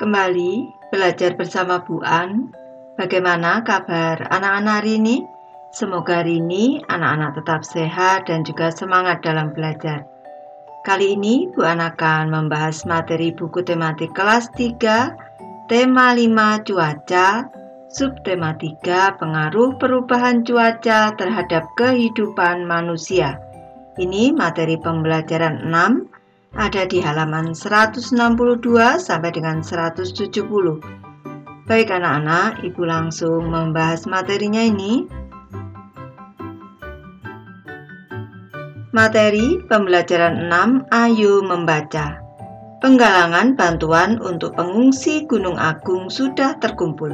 kembali belajar bersama Bu An. Bagaimana kabar anak-anak hari ini? Semoga hari ini anak-anak tetap sehat dan juga semangat dalam belajar. Kali ini Bu An akan membahas materi buku tematik kelas 3, tema 5 cuaca, subtema 3 pengaruh perubahan cuaca terhadap kehidupan manusia. Ini materi pembelajaran 6. Ada di halaman 162 sampai dengan 170. Baik anak-anak, Ibu langsung membahas materinya ini. Materi pembelajaran 6, ayo membaca. Penggalangan bantuan untuk pengungsi Gunung Agung sudah terkumpul.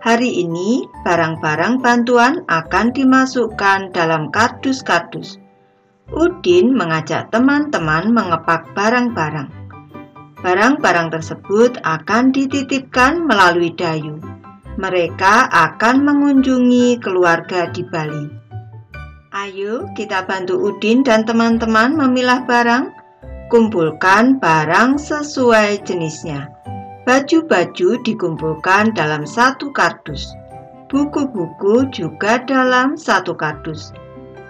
Hari ini, barang-barang bantuan akan dimasukkan dalam kardus-kardus. Udin mengajak teman-teman mengepak barang-barang. Barang-barang tersebut akan dititipkan melalui Dayu. Mereka akan mengunjungi keluarga di Bali. Ayo kita bantu Udin dan teman-teman memilah barang. Kumpulkan barang sesuai jenisnya. Baju-baju dikumpulkan dalam satu kardus. Buku-buku juga dalam satu kardus.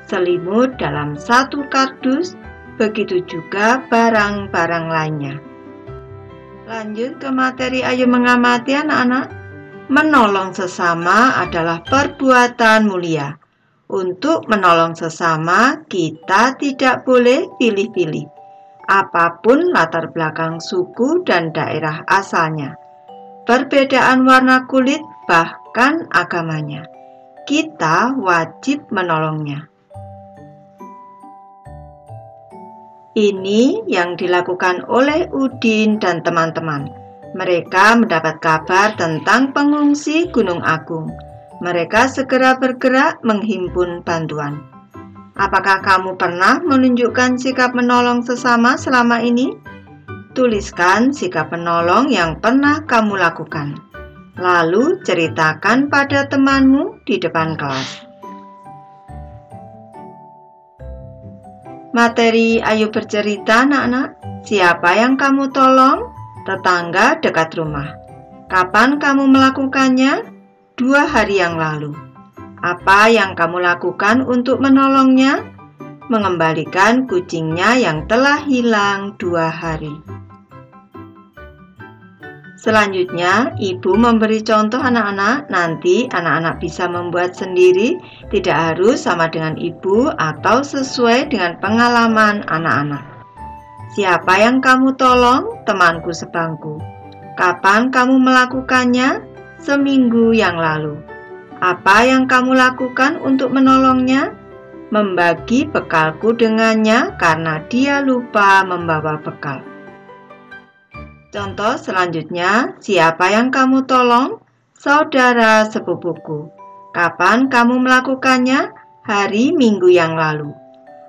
Selimut dalam satu kardus, begitu juga barang-barang lainnya. Lanjut ke materi ayo mengamati anak-anak. Menolong sesama adalah perbuatan mulia. Untuk menolong sesama, kita tidak boleh pilih-pilih. Apapun latar belakang suku dan daerah asalnya. Perbedaan warna kulit, bahkan agamanya. Kita wajib menolongnya. Ini yang dilakukan oleh Udin dan teman-teman. Mereka mendapat kabar tentang pengungsi Gunung Agung. Mereka segera bergerak menghimpun bantuan. Apakah kamu pernah menunjukkan sikap menolong sesama selama ini? Tuliskan sikap menolong yang pernah kamu lakukan. Lalu ceritakan pada temanmu di depan kelas. Materi ayo bercerita anak-anak. Siapa yang kamu tolong? Tetangga dekat rumah. Kapan kamu melakukannya? 2 hari yang lalu. Apa yang kamu lakukan untuk menolongnya? Mengembalikan kucingnya yang telah hilang 2 hari. Selanjutnya, Ibu memberi contoh anak-anak. Nanti anak-anak bisa membuat sendiri, tidak harus sama dengan Ibu atau sesuai dengan pengalaman anak-anak. Siapa yang kamu tolong? Temanku sebangku. Kapan kamu melakukannya? Seminggu yang lalu. Apa yang kamu lakukan untuk menolongnya? Membagi bekalku dengannya karena dia lupa membawa bekal. Contoh selanjutnya, siapa yang kamu tolong? Saudara sepupuku. Kapan kamu melakukannya? Hari Minggu yang lalu.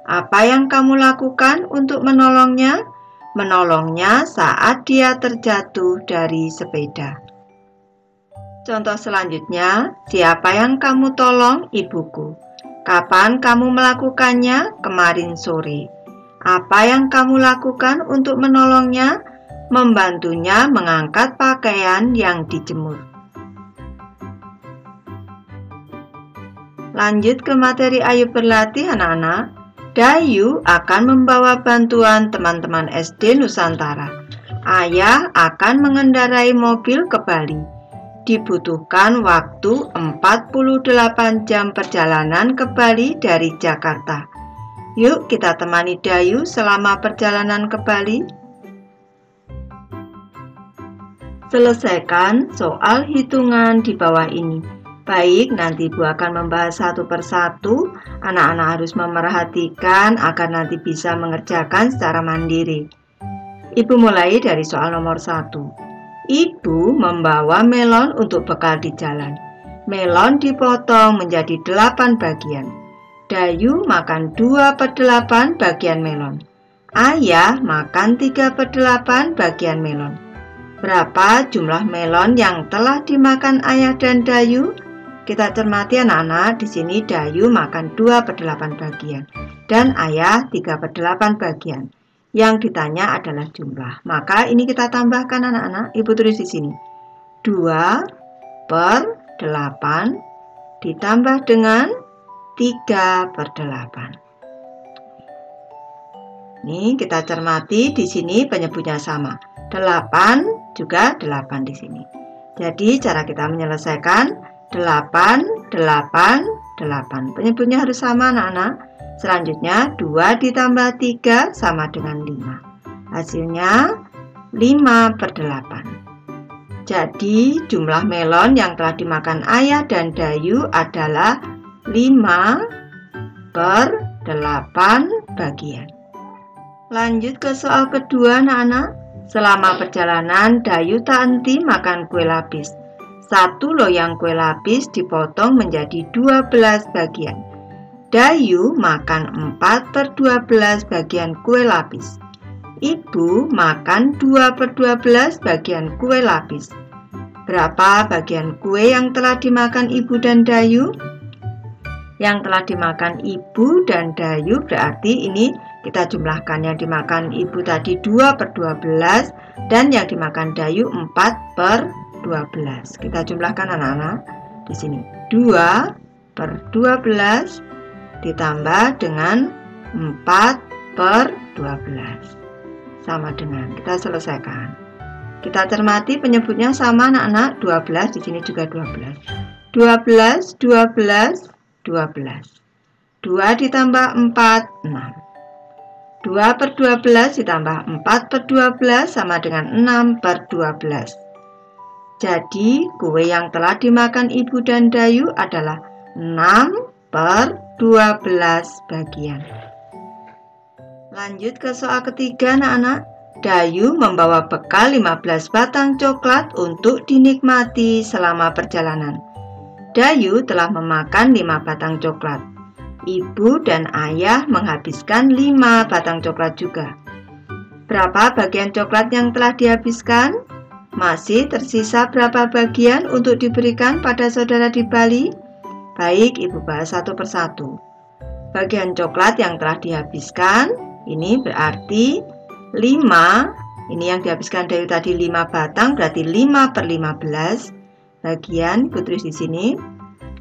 Apa yang kamu lakukan untuk menolongnya? Menolongnya saat dia terjatuh dari sepeda. Contoh selanjutnya, siapa yang kamu tolong? Ibuku. Kapan kamu melakukannya? Kemarin sore. Apa yang kamu lakukan untuk menolongnya? Membantunya mengangkat pakaian yang dijemur. Lanjut ke materi ayo berlatih anak-anak. Dayu akan membawa bantuan teman-teman SD Nusantara. Ayah akan mengendarai mobil ke Bali. Dibutuhkan waktu 48 jam perjalanan ke Bali dari Jakarta. Yuk kita temani Dayu selama perjalanan ke Bali. Selesaikan soal hitungan di bawah ini. Baik, nanti Ibu akan membahas satu persatu. Anak-anak harus memerhatikan agar nanti bisa mengerjakan secara mandiri. Ibu mulai dari soal nomor 1. Ibu membawa melon untuk bekal di jalan. Melon dipotong menjadi 8 bagian. Dayu makan 2/8 bagian melon. Ayah makan 3/8 bagian melon. Berapa jumlah melon yang telah dimakan Ayah dan Dayu? Kita cermati anak-anak, di sini Dayu makan 2/8 bagian dan Ayah 3/8 bagian. Yang ditanya adalah jumlah. Maka ini kita tambahkan anak-anak. Ibu tulis di sini. 2 per 8 ditambah dengan 3 per 8. Ini kita cermati di sini penyebutnya sama. 8 juga 8 di sini. Jadi cara kita menyelesaikan 8, 8, 8. Penyebutnya harus sama anak-anak. Selanjutnya 2 ditambah 3 sama dengan 5. Hasilnya 5 per 8. Jadi jumlah melon yang telah dimakan ayah dan Dayu adalah 5 per 8 bagian. Lanjut ke soal kedua anak-anak. Selama perjalanan Dayu tak henti makan kue lapis. 1 loyang kue lapis dipotong menjadi 12 bagian. Dayu makan 4 per 12 bagian kue lapis. Ibu makan 2 per 12 bagian kue lapis. Berapa bagian kue yang telah dimakan ibu dan Dayu? Yang telah dimakan ibu dan Dayu berarti ini kita jumlahkan. Yang dimakan ibu tadi 2 per 12 dan yang dimakan Dayu 4 per 12. Kita jumlahkan anak-anak di sini. 2 per 12 ditambah dengan 4 per 12 sama dengan, kita selesaikan. Kita cermati penyebutnya sama anak-anak. 12 di sini juga 12. 12, 12, 12. 2 ditambah 4, 6. 2 per 12 ditambah 4 per 12 sama dengan 6 per 12. Jadi kue yang telah dimakan ibu dan Dayu adalah 6 per 12 bagian. Lanjut ke soal ketiga anak-anak. Dayu membawa bekal 15 batang coklat untuk dinikmati selama perjalanan. Dayu telah memakan 5 batang coklat. Ibu dan ayah menghabiskan 5 batang coklat juga. Berapa bagian coklat yang telah dihabiskan? Masih tersisa berapa bagian untuk diberikan pada saudara di Bali? Baik, ibu bahas satu persatu. Bagian coklat yang telah dihabiskan, ini berarti 5. Ini yang dihabiskan Dayu tadi 5 batang, berarti 5 per 15. Bagian, ibu tulis di sini,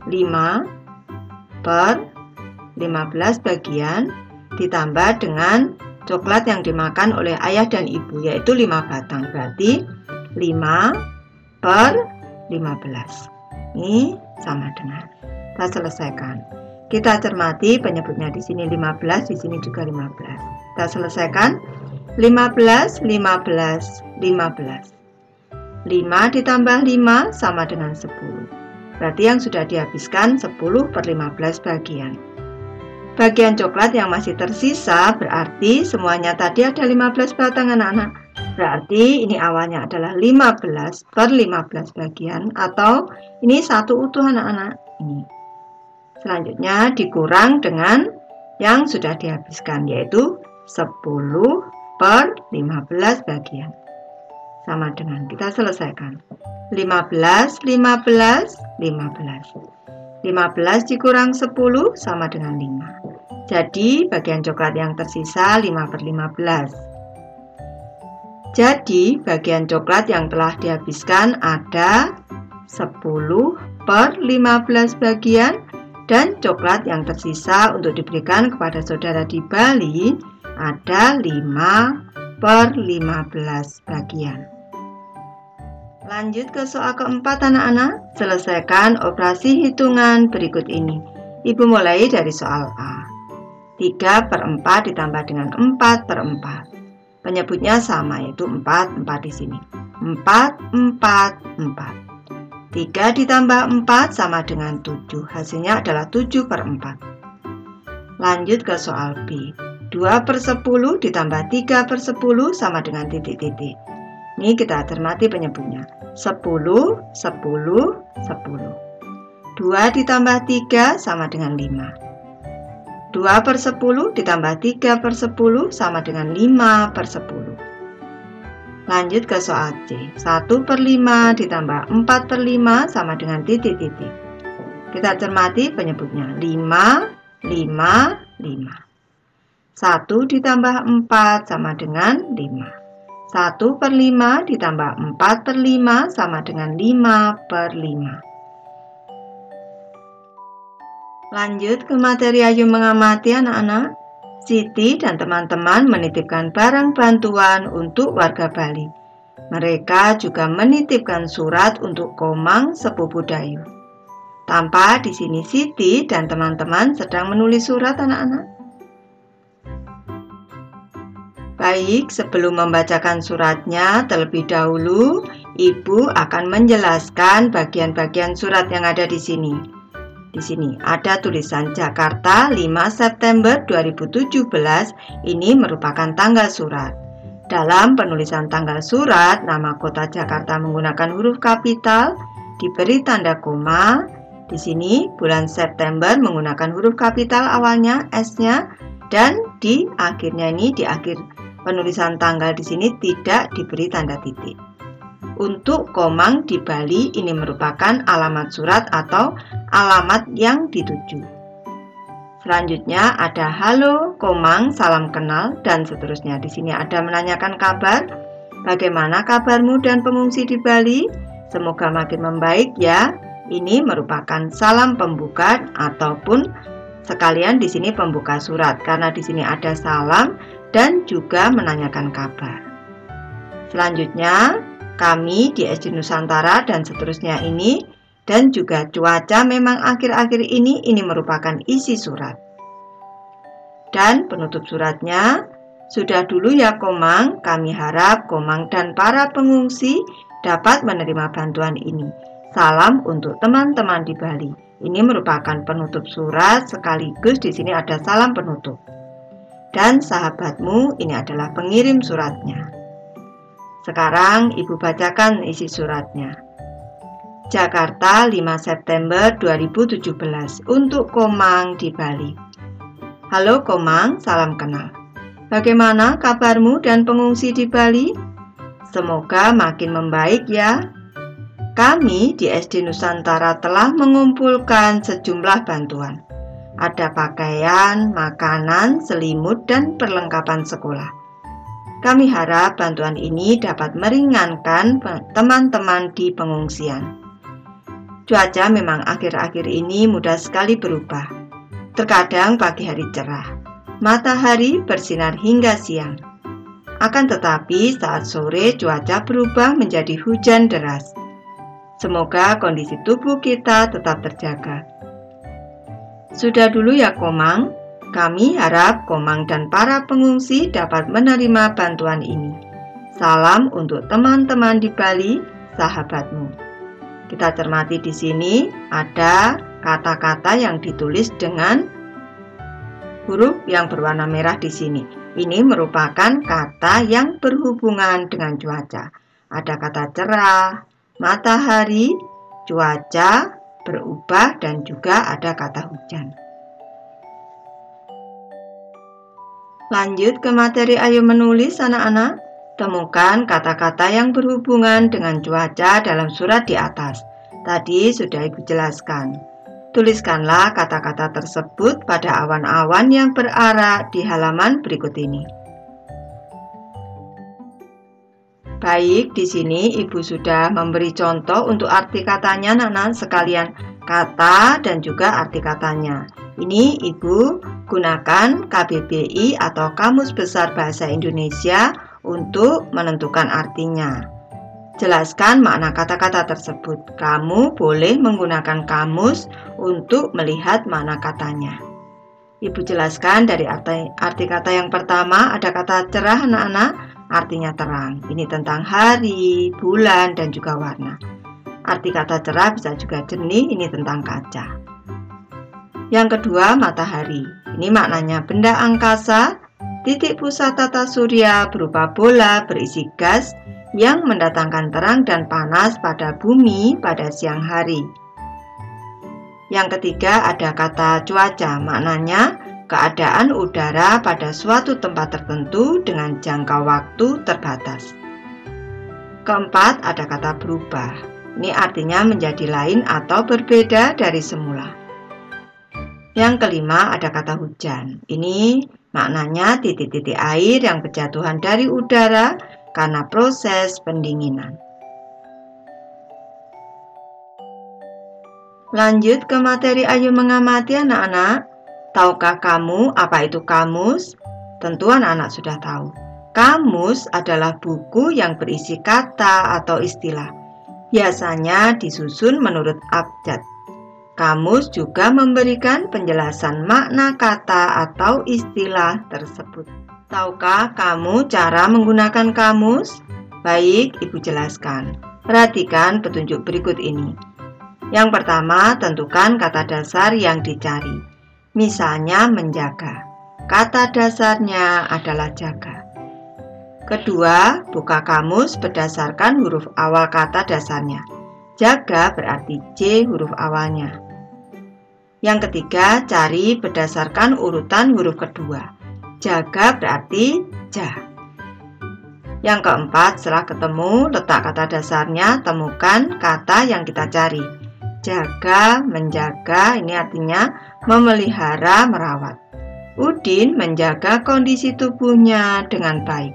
5 per 15 bagian, ditambah dengan coklat yang dimakan oleh ayah dan ibu, yaitu 5 batang. Berarti 5 per 15. Ini sama dengan. Kita selesaikan. Kita cermati penyebutnya di sini 15, di sini juga 15. Kita selesaikan. 15, 15, 15. 5 ditambah 5 sama dengan 10. Berarti yang sudah dihabiskan 10 per 15 bagian. Bagian coklat yang masih tersisa berarti semuanya tadi ada 15 batang anak-anak. Berarti ini awalnya adalah 15 per 15 bagian atau ini satu utuh anak-anak. Ini. Selanjutnya dikurang dengan yang sudah dihabiskan yaitu 10 per 15 bagian. Sama dengan, kita selesaikan. 15, 15, 15. 15 dikurang 10 sama dengan 5. Jadi bagian coklat yang tersisa 5 per 15. Jadi bagian coklat yang telah dihabiskan ada 10 per 15 bagian. Dan coklat yang tersisa untuk diberikan kepada saudara di Bali ada 5 per 15 bagian. Lanjut ke soal keempat anak-anak. Selesaikan operasi hitungan berikut ini. Ibu mulai dari soal A. 3 per 4 ditambah dengan 4 per 4. Penyebutnya sama yaitu 4 di sini. 4, 4, 4. 3 ditambah 4 sama dengan 7. Hasilnya adalah 7 per 4. Lanjut ke soal B. 2 per 10 ditambah 3 per 10 sama dengan titik-titik. Ini kita cermati penyebutnya. 10, 10, 10. 2 ditambah 3 sama dengan 5. 2 per 10 ditambah 3 per 10 sama dengan 5 per 10. Lanjut ke soal C. 1 per 5 ditambah 4 per 5 sama dengan titik-titik. Kita cermati penyebutnya. 5, 5, 5. 1 ditambah 4 sama dengan 5. 1/5 ditambah 4/5 sama dengan 5/5. Lanjut ke materi Ayo Mengamati anak-anak. Siti dan teman-teman menitipkan barang bantuan untuk warga Bali. Mereka juga menitipkan surat untuk Komang sepupu Dayu. Tampak di sini Siti dan teman-teman sedang menulis surat anak-anak. Baik, sebelum membacakan suratnya, terlebih dahulu Ibu akan menjelaskan bagian-bagian surat yang ada di sini. Di sini ada tulisan Jakarta 5 September 2017, ini merupakan tanggal surat. Dalam penulisan tanggal surat, nama kota Jakarta menggunakan huruf kapital, diberi tanda koma. Di sini bulan September menggunakan huruf kapital awalnya, S-nya, dan di akhirnya ini di akhir penulisan tanggal di sini tidak diberi tanda titik. Untuk Komang di Bali ini merupakan alamat surat atau alamat yang dituju. Selanjutnya ada halo Komang, salam kenal, dan seterusnya. Di sini ada menanyakan kabar. Bagaimana kabarmu dan pengungsi di Bali? Semoga makin membaik ya. Ini merupakan salam pembuka ataupun sekalian di sini pembuka surat karena di sini ada salam dan juga menanyakan kabar. Selanjutnya kami di SD Nusantara dan seterusnya ini dan juga cuaca memang akhir-akhir ini merupakan isi surat. Dan penutup suratnya, sudah dulu ya Komang, kami harap Komang dan para pengungsi dapat menerima bantuan ini. Salam untuk teman-teman di Bali. Ini merupakan penutup surat sekaligus di sini ada salam penutup. Dan sahabatmu ini adalah pengirim suratnya. Sekarang Ibu bacakan isi suratnya. Jakarta 5 September 2017 untuk Komang di Bali. Halo Komang, salam kenal. Bagaimana kabarmu dan pengungsi di Bali? Semoga makin membaik ya. Kami di SD Nusantara telah mengumpulkan sejumlah bantuan. Ada pakaian, makanan, selimut, dan perlengkapan sekolah. Kami harap bantuan ini dapat meringankan teman-teman di pengungsian. Cuaca memang akhir-akhir ini mudah sekali berubah. Terkadang pagi hari cerah, matahari bersinar hingga siang. Akan tetapi saat sore cuaca berubah menjadi hujan deras. Semoga kondisi tubuh kita tetap terjaga. Sudah dulu ya Komang. Kami harap Komang dan para pengungsi dapat menerima bantuan ini. Salam untuk teman-teman di Bali, sahabatmu. Kita cermati di sini ada kata-kata yang ditulis dengan huruf yang berwarna merah di sini. Ini merupakan kata yang berhubungan dengan cuaca. Ada kata cerah, matahari, cuaca, berubah, dan juga ada kata hujan. Lanjut ke materi Ayo Menulis anak-anak. Temukan kata-kata yang berhubungan dengan cuaca dalam surat di atas. Tadi sudah Ibu jelaskan. Tuliskanlah kata-kata tersebut pada awan-awan yang berarak di halaman berikut ini. Baik, di sini Ibu sudah memberi contoh untuk arti katanya anak-anak sekalian kata dan juga arti katanya. Ini Ibu gunakan KBBI atau Kamus Besar Bahasa Indonesia untuk menentukan artinya. Jelaskan makna kata-kata tersebut. Kamu boleh menggunakan kamus untuk melihat makna katanya. Ibu jelaskan dari arti kata yang pertama ada kata cerah anak-anak, artinya terang. Ini tentang hari, bulan, dan juga warna. Arti kata cerah bisa juga jernih, ini tentang kaca. Yang kedua, matahari. Ini maknanya benda angkasa, titik pusat tata surya berupa bola berisi gas yang mendatangkan terang dan panas pada bumi pada siang hari. Yang ketiga, ada kata cuaca. Maknanya keadaan udara pada suatu tempat tertentu dengan jangka waktu terbatas. Keempat, ada kata berubah. Ini artinya menjadi lain atau berbeda dari semula. Yang kelima ada kata hujan. Ini maknanya titik-titik air yang berjatuhan dari udara karena proses pendinginan. Lanjut ke materi Ayo Mengamati anak-anak. Tahukah kamu apa itu kamus? Tentu anak-anak sudah tahu. Kamus adalah buku yang berisi kata atau istilah. Biasanya disusun menurut abjad. Kamus juga memberikan penjelasan makna kata atau istilah tersebut. Tahukah kamu cara menggunakan kamus? Baik, Ibu jelaskan. Perhatikan petunjuk berikut ini. Yang pertama, tentukan kata dasar yang dicari. Misalnya menjaga. Kata dasarnya adalah jaga. Kedua, buka kamus berdasarkan huruf awal kata dasarnya. Jaga berarti J huruf awalnya. Yang ketiga, cari berdasarkan urutan huruf kedua. Jaga berarti ja. Yang keempat, setelah ketemu letak kata dasarnya, temukan kata yang kita cari. Jaga, menjaga, ini artinya memelihara, merawat. Udin menjaga kondisi tubuhnya dengan baik.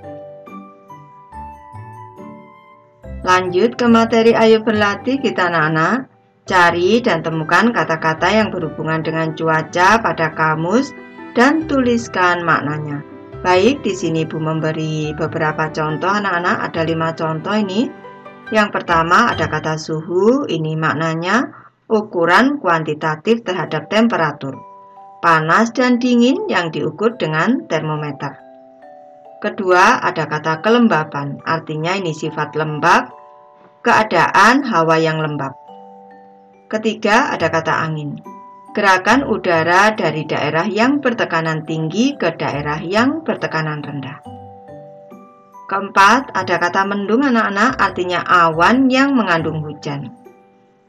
Lanjut ke materi Ayo Berlatih kita anak-anak. Cari dan temukan kata-kata yang berhubungan dengan cuaca pada kamus dan tuliskan maknanya. Baik, di sini Ibu memberi beberapa contoh anak-anak, ada 5 contoh ini. Yang pertama ada kata suhu, ini maknanya ukuran kuantitatif terhadap temperatur. Panas dan dingin yang diukur dengan termometer. Kedua ada kata kelembapan, artinya ini sifat lembab, keadaan hawa yang lembab. Ketiga ada kata angin, gerakan udara dari daerah yang bertekanan tinggi ke daerah yang bertekanan rendah. Keempat, ada kata mendung anak-anak, artinya awan yang mengandung hujan.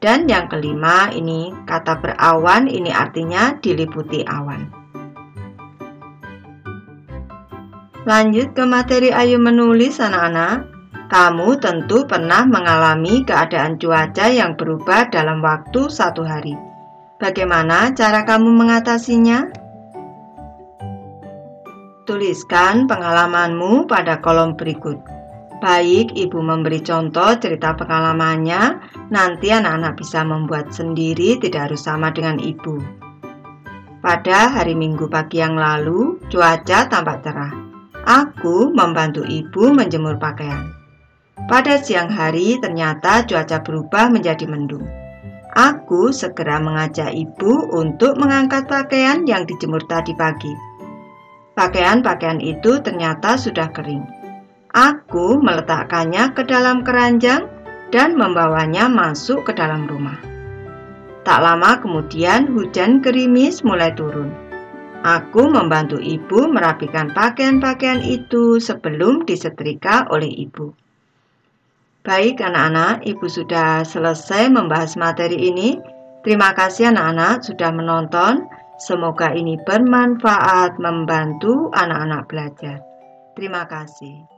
Dan yang kelima, ini kata berawan, ini artinya diliputi awan. Lanjut ke materi Ayo Menulis anak-anak. Kamu tentu pernah mengalami keadaan cuaca yang berubah dalam waktu 1 hari. Bagaimana cara kamu mengatasinya? Tuliskan pengalamanmu pada kolom berikut. Baik, Ibu memberi contoh cerita pengalamannya, nanti anak-anak bisa membuat sendiri, tidak harus sama dengan Ibu. Pada hari Minggu pagi yang lalu, cuaca tampak cerah. Aku membantu Ibu menjemur pakaian. Pada siang hari, ternyata cuaca berubah menjadi mendung. Aku segera mengajak Ibu untuk mengangkat pakaian yang dijemur tadi pagi. Pakaian-pakaian itu ternyata sudah kering. Aku meletakkannya ke dalam keranjang dan membawanya masuk ke dalam rumah. Tak lama kemudian hujan gerimis mulai turun. Aku membantu Ibu merapikan pakaian-pakaian itu sebelum disetrika oleh Ibu. Baik anak-anak, Ibu sudah selesai membahas materi ini. Terima kasih anak-anak sudah menonton. Semoga ini bermanfaat membantu anak-anak belajar. Terima kasih.